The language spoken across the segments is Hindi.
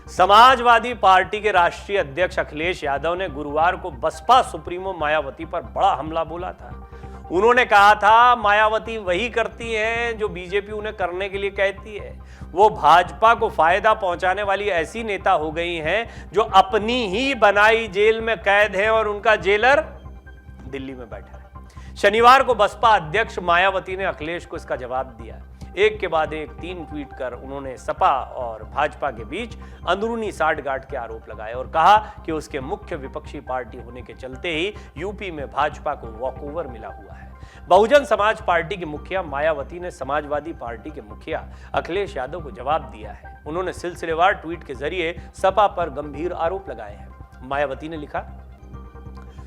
समाजवादी पार्टी के राष्ट्रीय अध्यक्ष अखिलेश यादव ने गुरुवार को बसपा सुप्रीमो मायावती पर बड़ा हमला बोला था। उन्होंने कहा था, मायावती वही करती हैं जो बीजेपी उन्हें करने के लिए कहती है। वो भाजपा को फायदा पहुंचाने वाली ऐसी नेता हो गई हैं जो अपनी ही बनाई जेल में कैद है और उनका जेलर दिल्ली में बैठा है। शनिवार को बसपा अध्यक्ष मायावती ने अखिलेश को इसका जवाब दिया। एक के बाद एक 3 ट्वीट कर उन्होंने सपा और भाजपा के बीच अंदरूनी साठगांठ के आरोप लगाए और कहा कि उसके मुख्य विपक्षी पार्टी होने के चलते ही यूपी में भाजपा को वॉकओवर मिला हुआ है। बहुजन समाज पार्टी की मुखिया मायावती ने समाजवादी पार्टी के मुखिया अखिलेश यादव को जवाब दिया है। उन्होंने सिलसिलेवार ट्वीट के जरिए सपा पर गंभीर आरोप लगाए हैं। मायावती ने लिखा,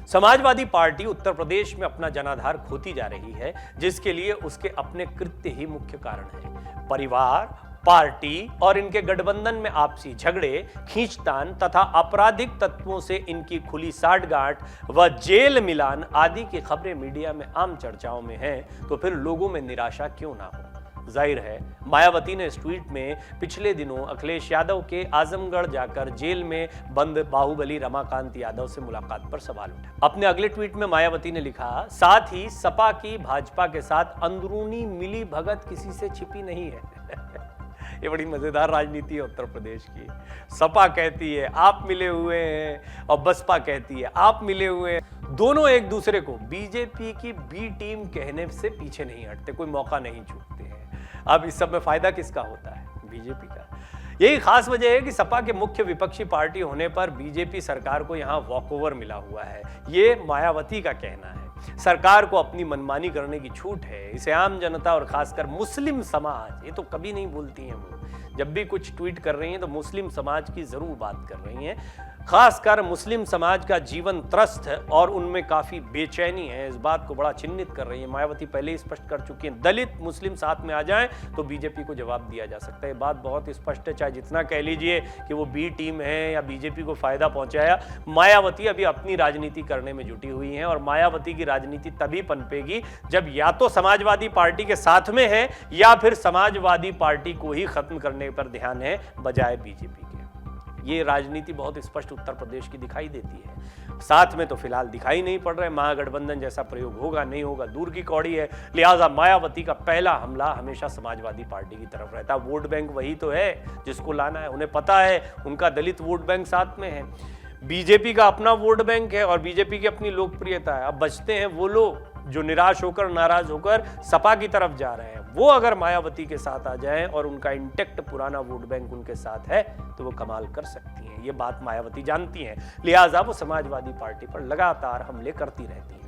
समाजवादी पार्टी उत्तर प्रदेश में अपना जनाधार खोती जा रही है, जिसके लिए उसके अपने कृत्य ही मुख्य कारण है। परिवार, पार्टी और इनके गठबंधन में आपसी झगड़े, खींचतान तथा आपराधिक तत्वों से इनकी खुली साठगांठ व जेल मिलान आदि की खबरें मीडिया में आम चर्चाओं में हैं, तो फिर लोगों में निराशा क्यों ना हो। जाहिर है, मायावती ने इस ट्वीट में पिछले दिनों अखिलेश यादव के आजमगढ़ जाकर जेल में बंद बाहुबली रमाकांत यादव से मुलाकात पर सवाल उठा। अपने अगले ट्वीट में मायावती ने लिखा, साथ ही सपा की भाजपा के साथ अंदरूनी मिली भगत किसी से छिपी नहीं है। ये बड़ी मजेदार राजनीति है उत्तर प्रदेश की। सपा कहती है आप मिले हुए हैं और बसपा कहती है आप मिले हुए हैं। दोनों एक दूसरे को बीजेपी की बी टीम कहने से पीछे नहीं हटते, कोई मौका नहीं छूटते हैं। अब इस सब में फायदा किसका होता है? बीजेपी का। यही खास वजह है कि सपा के मुख्य विपक्षी पार्टी होने पर बीजेपी सरकार को यहां वॉकओवर मिला हुआ है। ये मायावती का कहना है। सरकार को अपनी मनमानी करने की छूट है। इसे आम जनता और खासकर मुस्लिम समाज, ये तो कभी नहीं भूलती हैं वो, जब भी कुछ ट्वीट कर रही हैं तो मुस्लिम समाज की जरूर बात कर रही हैं। खासकर मुस्लिम समाज का जीवन त्रस्त है और उनमें काफी बेचैनी है। इस बात को बड़ा चिन्हित कर रही है। मायावती पहले ही स्पष्ट कर चुकी हैं, दलित मुस्लिम साथ में आ जाएं तो बीजेपी को जवाब दिया जा सकता है। बात बहुत स्पष्ट है, चाहे जितना कह लीजिए कि वो बी टीम है या बीजेपी को फायदा पहुंचाया, मायावती अभी अपनी राजनीति करने में जुटी हुई है। और मायावती की राजनीति तभी पनपेगी जब या तो समाजवादी पार्टी के साथ में है या फिर समाजवादी पार्टी को ही खत्म करने पर ध्यान है बजाय बीजेपी के। ये राजनीति बहुत स्पष्ट उत्तर प्रदेश की दिखाई देती है। साथ में तो फिलहाल दिखाई नहीं पड़ रहा है। महागठबंधन जैसा प्रयोग होगा नहीं होगा दूर की कौड़ी है। लिहाजा मायावती का पहला हमला हमेशा समाजवादी पार्टी की तरफ रहता है। वोट बैंक वही तो है जिसको लाना है। उन्हें पता है उनका दलित वोट बैंक साथ में है, बीजेपी का अपना वोट बैंक है और बीजेपी की अपनी लोकप्रियता है। अब बचते हैं वो लोग जो निराश होकर, नाराज होकर सपा की तरफ जा रहे हैं। वो अगर मायावती के साथ आ जाएं और उनका इंटेक्ट पुराना वोट बैंक उनके साथ है तो वो कमाल कर सकती हैं। ये बात मायावती जानती हैं। लिहाजा वो समाजवादी पार्टी पर लगातार हमले करती रहती हैं।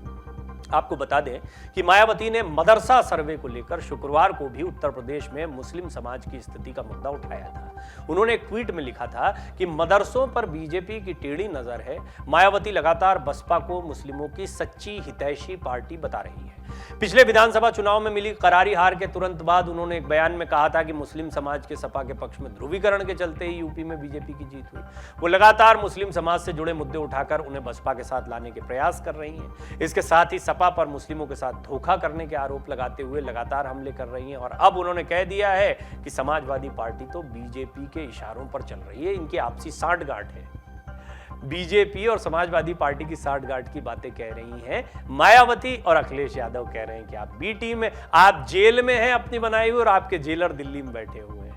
आपको बता दें कि मायावती ने मदरसा सर्वे को लेकर शुक्रवार को भी उत्तर प्रदेश में मुस्लिम समाज की स्थिति का मुद्दा उठाया था। उन्होंने एक ट्वीट में लिखा था कि मदरसों पर बीजेपी की टेढ़ी नजर है। मायावती लगातार बसपा को मुस्लिमों की सच्ची हितैषी पार्टी बता रही है। पिछले विधानसभा चुनाव में मिली करारी हार के तुरंत बाद उन्होंने एक बयान में कहा था कि मुस्लिम समाज के सपा के पक्ष में ध्रुवीकरण के चलते ही यूपी में बीजेपी की जीत हुई। वो लगातार मुस्लिम समाज से जुड़े मुद्दे उठाकर उन्हें बसपा के साथ लाने के प्रयास कर रही हैं। इसके साथ ही सपा पर मुस्लिमों के साथ धोखा करने के आरोप लगाते हुए लगातार हमले कर रही हैं। और अब उन्होंने कह दिया है कि समाजवादी पार्टी तो बीजेपी के इशारों पर चल रही है, इनकी आपसी साठगांठ है। बीजेपी और समाजवादी पार्टी की साठगांठ की बातें कह रही हैं मायावती और अखिलेश यादव कह रहे हैं कि आप बी टीम में, आप जेल में हैं अपनी बनाई हुई और आपके जेलर दिल्ली में बैठे हुए हैं।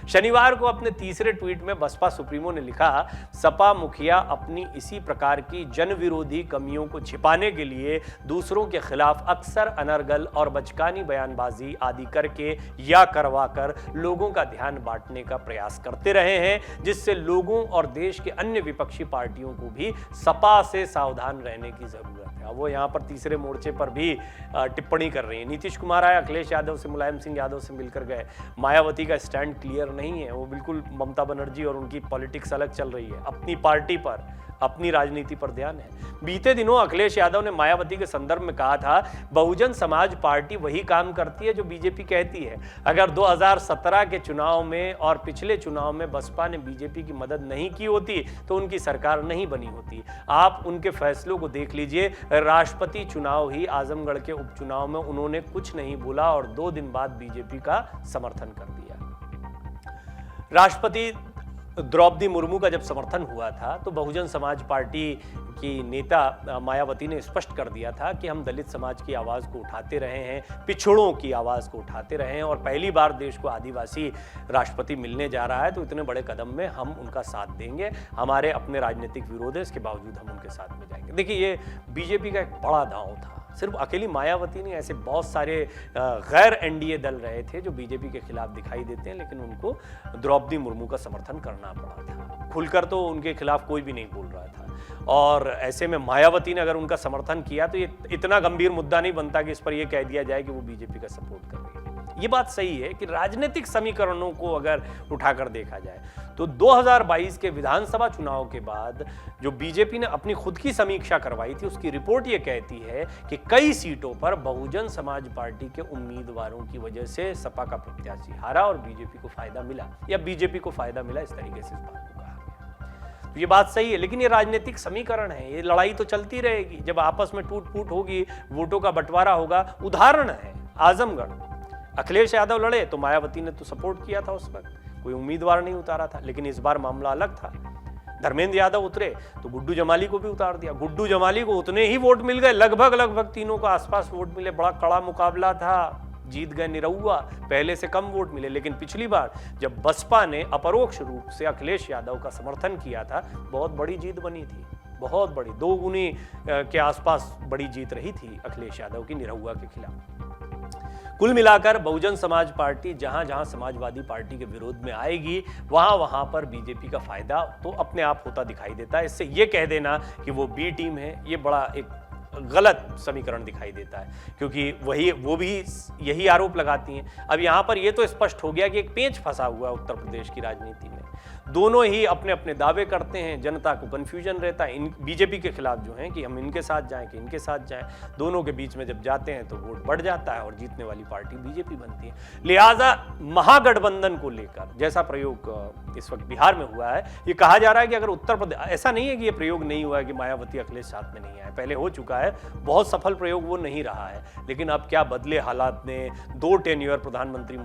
शनिवार को अपने तीसरे ट्वीट में बसपा सुप्रीमो ने लिखा, सपा मुखिया अपनी इसी प्रकार की जन विरोधी कमियों को छिपाने के लिए दूसरों के खिलाफ अक्सर अनर्गल और बचकानी बयानबाजी आदि करके या करवाकर लोगों का ध्यान बांटने का प्रयास करते रहे हैं, जिससे लोगों और देश के अन्य विपक्षी पार्टियों को भी सपा से सावधान रहने की जरूरत है। वो यहाँ पर तीसरे मोर्चे पर भी टिप्पणी कर रही है। नीतीश कुमार आए, अखिलेश यादव से, मुलायम सिंह यादव से मिलकर गए। मायावती का स्टैंड क्लियर नहीं है। वो बिल्कुल ममता बनर्जी और उनकी पॉलिटिक्स अलग चल रही है। अपनी पार्टी पर, अपनी राजनीति पर ध्यान है। बीते दिनों अखिलेश यादव ने मायावती के संदर्भ में कहा था, बहुजन समाज पार्टी वही काम करती है जो बीजेपी कहती है। अगर 2017 के चुनाव में और पिछले चुनाव में बसपा ने बीजेपी की मदद नहीं की होती तो उनकी सरकार नहीं बनी होती। आप उनके फैसलों को देख लीजिए। राष्ट्रपति चुनाव ही आजमगढ़ के उपचुनाव में उन्होंने कुछ नहीं बोला और 2 दिन बाद बीजेपी का समर्थन कर दिया। राष्ट्रपति द्रौपदी मुर्मू का जब समर्थन हुआ था तो बहुजन समाज पार्टी की नेता मायावती ने स्पष्ट कर दिया था कि हम दलित समाज की आवाज़ को उठाते रहे हैं, पिछड़ों की आवाज़ को उठाते रहे हैं और पहली बार देश को आदिवासी राष्ट्रपति मिलने जा रहा है तो इतने बड़े कदम में हम उनका साथ देंगे। हमारे अपने राजनीतिक विरोध है, इसके बावजूद हम उनके साथ में जाएंगे। देखिए, ये बीजेपी का एक बड़ा दांव था। सिर्फ अकेली मायावती नहीं, ऐसे बहुत सारे गैर एनडीए दल रहे थे जो बीजेपी के खिलाफ दिखाई देते हैं, लेकिन उनको द्रौपदी मुर्मू का समर्थन करना पड़ा था। खुलकर तो उनके खिलाफ कोई भी नहीं बोल रहा था और ऐसे में मायावती ने अगर उनका समर्थन किया तो ये इतना गंभीर मुद्दा नहीं बनता कि इस पर यह कह दिया जाए कि वो बीजेपी का सपोर्ट कर रही है। ये बात सही है कि राजनीतिक समीकरणों को अगर उठाकर देखा जाए तो 2022 के विधानसभा चुनाव के बाद जो बीजेपी ने अपनी खुद की समीक्षा करवाई थी उसकी रिपोर्ट ये कहती है कि कई सीटों पर बहुजन समाज पार्टी के उम्मीदवारों की वजह से सपा का प्रत्याशी हारा और बीजेपी को फायदा मिला या बीजेपी को फायदा मिला, इस तरीके से इस बात को कहा गया। तो ये बात सही है, लेकिन ये राजनीतिक समीकरण है, ये लड़ाई तो चलती रहेगी। जब आपस में टूट फूट होगी, वोटों का बंटवारा होगा। उदाहरण है आजमगढ़, अखिलेश यादव लड़े तो मायावती ने तो सपोर्ट किया था, उस वक्त कोई उम्मीदवार नहीं उतारा था, लेकिन इस बार मामला अलग था। धर्मेंद्र यादव उतरे तो गुड्डू जमाली को भी उतार दिया। गुड्डू जमाली को उतने ही वोट मिल गए, लगभग तीनों को आसपास वोट मिले। बड़ा कड़ा मुकाबला था, जीत गए निरहुआ, पहले से कम वोट मिले। लेकिन पिछली बार जब बसपा ने अपरोक्ष रूप से अखिलेश यादव का समर्थन किया था, बहुत बड़ी जीत बनी थी, बहुत बड़ी, 2 गुनी के आसपास बड़ी जीत रही थी अखिलेश यादव की निरहुआ के खिलाफ। कुल मिलाकर बहुजन समाज पार्टी जहां जहां समाजवादी पार्टी के विरोध में आएगी वहां वहां पर बीजेपी का फायदा तो अपने आप होता दिखाई देता है। इससे यह कह देना कि वो बी टीम है, ये बड़ा एक गलत समीकरण दिखाई देता है, क्योंकि वो भी यही आरोप लगाती हैं। अब यहां पर यह तो स्पष्ट हो गया कि एक पेंच फंसा हुआ है उत्तर प्रदेश की राजनीति में। दोनों ही अपने अपने दावे करते हैं, जनता को कंफ्यूजन रहता है इन बीजेपी के खिलाफ जो है कि हम इनके साथ जाएं कि इनके साथ जाएं। दोनों के बीच में जब जाते हैं तो वोट बढ़ जाता है और जीतने वाली पार्टी बीजेपी बनती है। लिहाजा महागठबंधन को लेकर जैसा प्रयोग इस वक्त बिहार में हुआ है, ये कहा जा रहा है कि अगर उत्तर प्रदेश, ऐसा नहीं है कि ये प्रयोग नहीं हुआ है कि मायावती अखिलेश साथ में नहीं आए, पहले हो चुका है, बहुत सफल प्रयोग वो नहीं रहा है। लेकिन अब क्या बदले हालात ने, 2 टेन्योर प्रधानमंत्री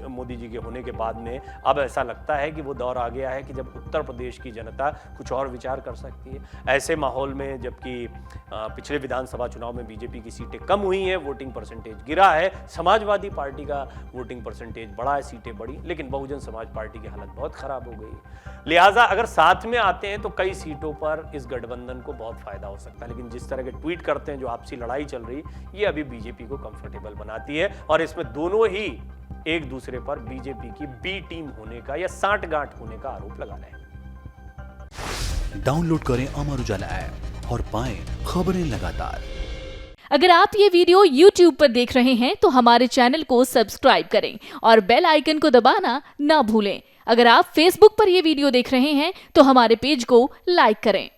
मोदी जी के होने के बाद में अब ऐसा लगता है कि वो दौर आ गया है कि जब उत्तर प्रदेश की जनता कुछ और विचार कर सकती है। ऐसे माहौल में जबकि पिछले विधानसभा चुनाव में बीजेपी की सीटें कम हुई हैं, वोटिंग परसेंटेज गिरा है, समाजवादी पार्टी का वोटिंग परसेंटेज बढ़ा है, सीटें बढ़ी, लेकिन बहुजन समाज पार्टी की हालत बहुत खराब हो गई। लिहाजा अगर साथ में आते हैं तो कई सीटों पर इस गठबंधन को बहुत फायदा हो सकता है। लेकिन जिस तरह के ट्वीट करते हैं, जो आपसी लड़ाई चल रही, ये अभी बीजेपी को कंफर्टेबल बनाती है और इसमें दोनों ही एक दूसरे पर बीजेपी की बी टीम होने का या सांठगांठ होने का आरोप लगा रहे हैं। डाउनलोड करें अमर उजाला ऐप और पाएं खबरें लगातार। अगर आप ये वीडियो YouTube पर देख रहे हैं तो हमारे चैनल को सब्सक्राइब करें और बेल आइकन को दबाना ना भूलें। अगर आप Facebook पर यह वीडियो देख रहे हैं तो हमारे पेज को लाइक करें।